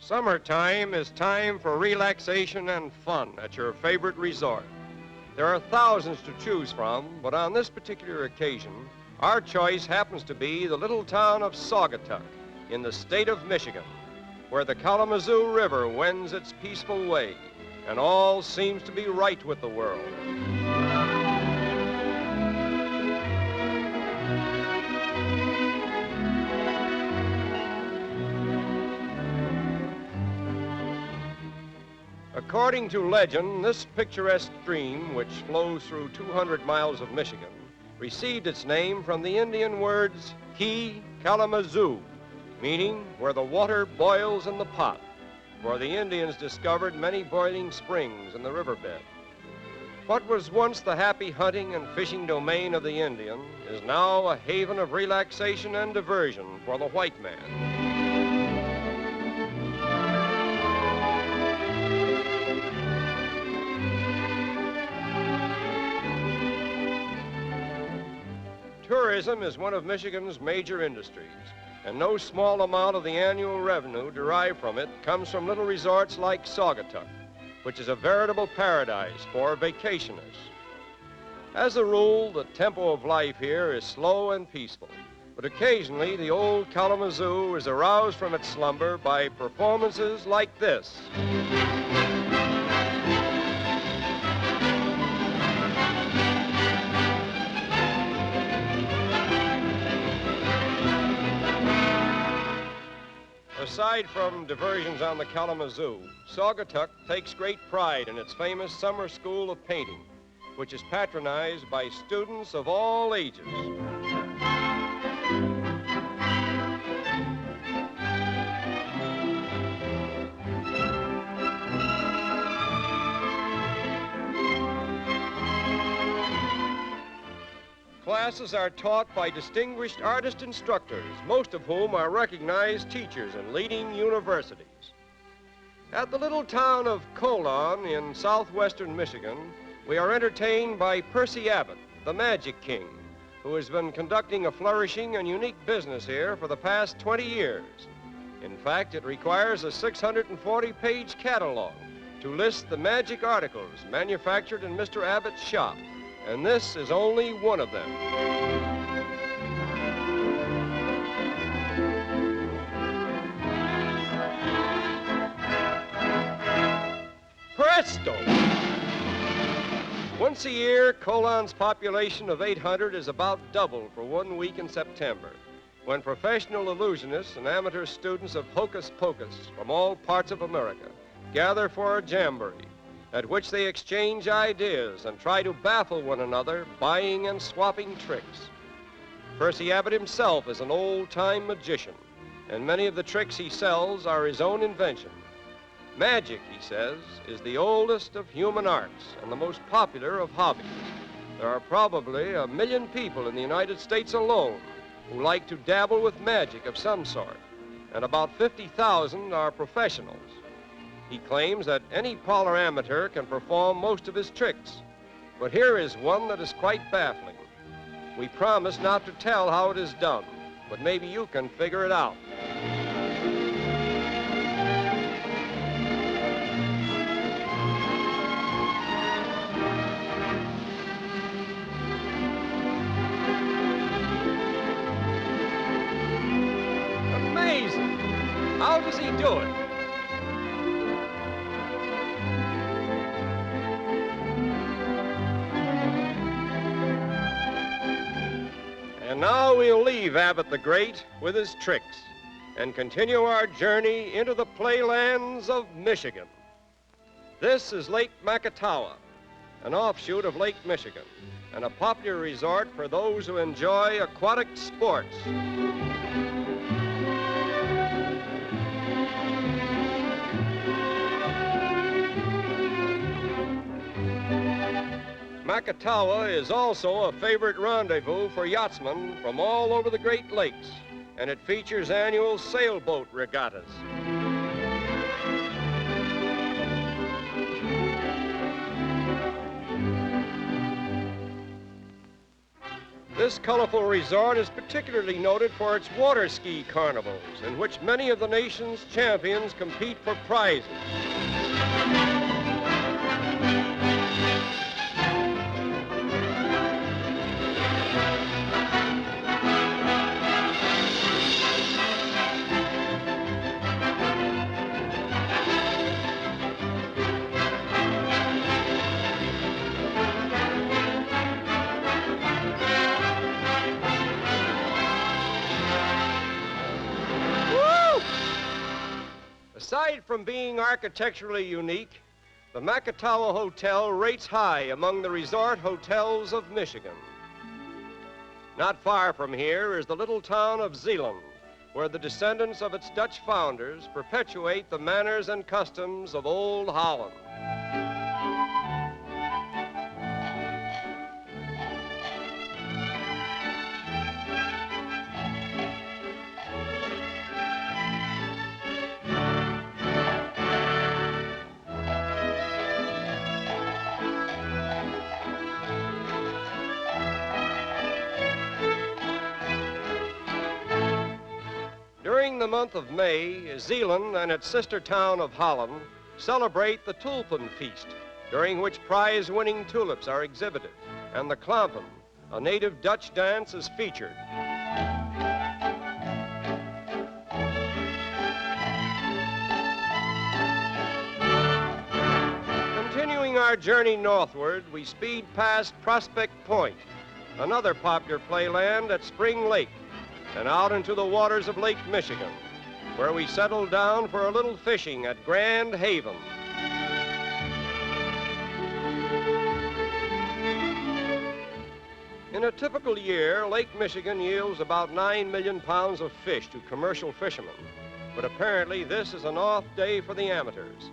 Summertime is time for relaxation and fun at your favorite resort. There are thousands to choose from, but on this particular occasion, our choice happens to be the little town of Saugatuck in the state of Michigan, where the Kalamazoo River wends its peaceful way, and all seems to be right with the world. According to legend, this picturesque stream, which flows through 200 miles of Michigan, received its name from the Indian words Ki Kalamazoo, meaning where the water boils in the pot, for the Indians discovered many boiling springs in the riverbed. What was once the happy hunting and fishing domain of the Indian is now a haven of relaxation and diversion for the white man. Tourism is one of Michigan's major industries, and no small amount of the annual revenue derived from it comes from little resorts like Saugatuck, which is a veritable paradise for vacationists. As a rule, the tempo of life here is slow and peaceful, but occasionally the old Kalamazoo is aroused from its slumber by performances like this. Aside from diversions on the Kalamazoo, Saugatuck takes great pride in its famous summer school of painting, which is patronized by students of all ages. Classes are taught by distinguished artist instructors, most of whom are recognized teachers in leading universities. At the little town of Colon in southwestern Michigan, we are entertained by Percy Abbott, the Magic King, who has been conducting a flourishing and unique business here for the past 20 years. In fact, it requires a 640-page catalog to list the magic articles manufactured in Mr. Abbott's shop. And this is only one of them. Presto! Once a year, Colon's population of 800 is about doubled for 1 week in September, when professional illusionists and amateur students of hocus pocus from all parts of America gather for a jamboree, at which they exchange ideas and try to baffle one another, buying and swapping tricks. Percy Abbott himself is an old-time magician, and many of the tricks he sells are his own invention. Magic, he says, is the oldest of human arts and the most popular of hobbies. There are probably 1 million people in the United States alone who like to dabble with magic of some sort, and about 50,000 are professionals. He claims that any parlor amateur can perform most of his tricks. But here is one that is quite baffling. We promise not to tell how it is done, but maybe you can figure it out. Amazing! How does he do it? And now we'll leave Abbott the Great with his tricks and continue our journey into the Playlands of Michigan. This is Lake Macatawa, an offshoot of Lake Michigan, and a popular resort for those who enjoy aquatic sports. Macatawa is also a favorite rendezvous for yachtsmen from all over the Great Lakes, and it features annual sailboat regattas. This colorful resort is particularly noted for its water ski carnivals, in which many of the nation's champions compete for prizes. Aside from being architecturally unique, the Macatawa Hotel rates high among the resort hotels of Michigan. Not far from here is the little town of Zeeland, where the descendants of its Dutch founders perpetuate the manners and customs of old Holland. During the month of May, Zeeland and its sister town of Holland celebrate the Tulpen Feast, during which prize-winning tulips are exhibited, and the Klampen, a native Dutch dance, is featured. Continuing our journey northward, we speed past Prospect Point, another popular playland at Spring Lake, and out into the waters of Lake Michigan, where we settle down for a little fishing at Grand Haven. In a typical year, Lake Michigan yields about 9 million pounds of fish to commercial fishermen, but apparently this is an off day for the amateurs,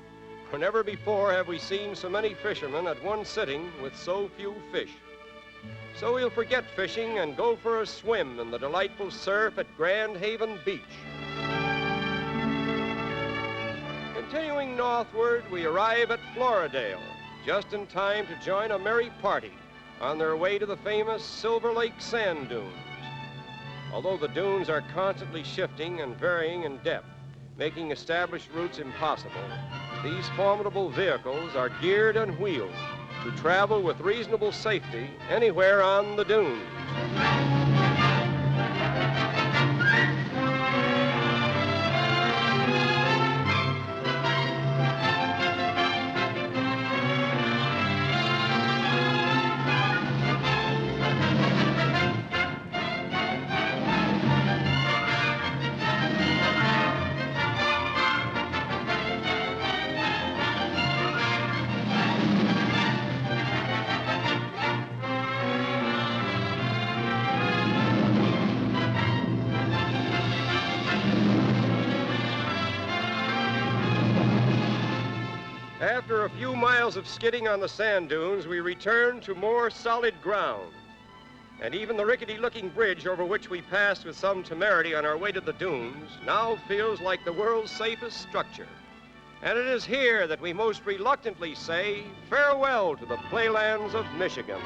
for never before have we seen so many fishermen at one sitting with so few fish. So we'll forget fishing and go for a swim in the delightful surf at Grand Haven Beach. Continuing northward, we arrive at Floridale, just in time to join a merry party on their way to the famous Silver Lake sand dunes. Although the dunes are constantly shifting and varying in depth, making established routes impossible, these formidable vehicles are geared and wheeled to travel with reasonable safety anywhere on the dunes. After a few miles of skidding on the sand dunes, we return to more solid ground. And even the rickety-looking bridge over which we passed with some temerity on our way to the dunes now feels like the world's safest structure. And it is here that we most reluctantly say farewell to the Playlands of Michigan.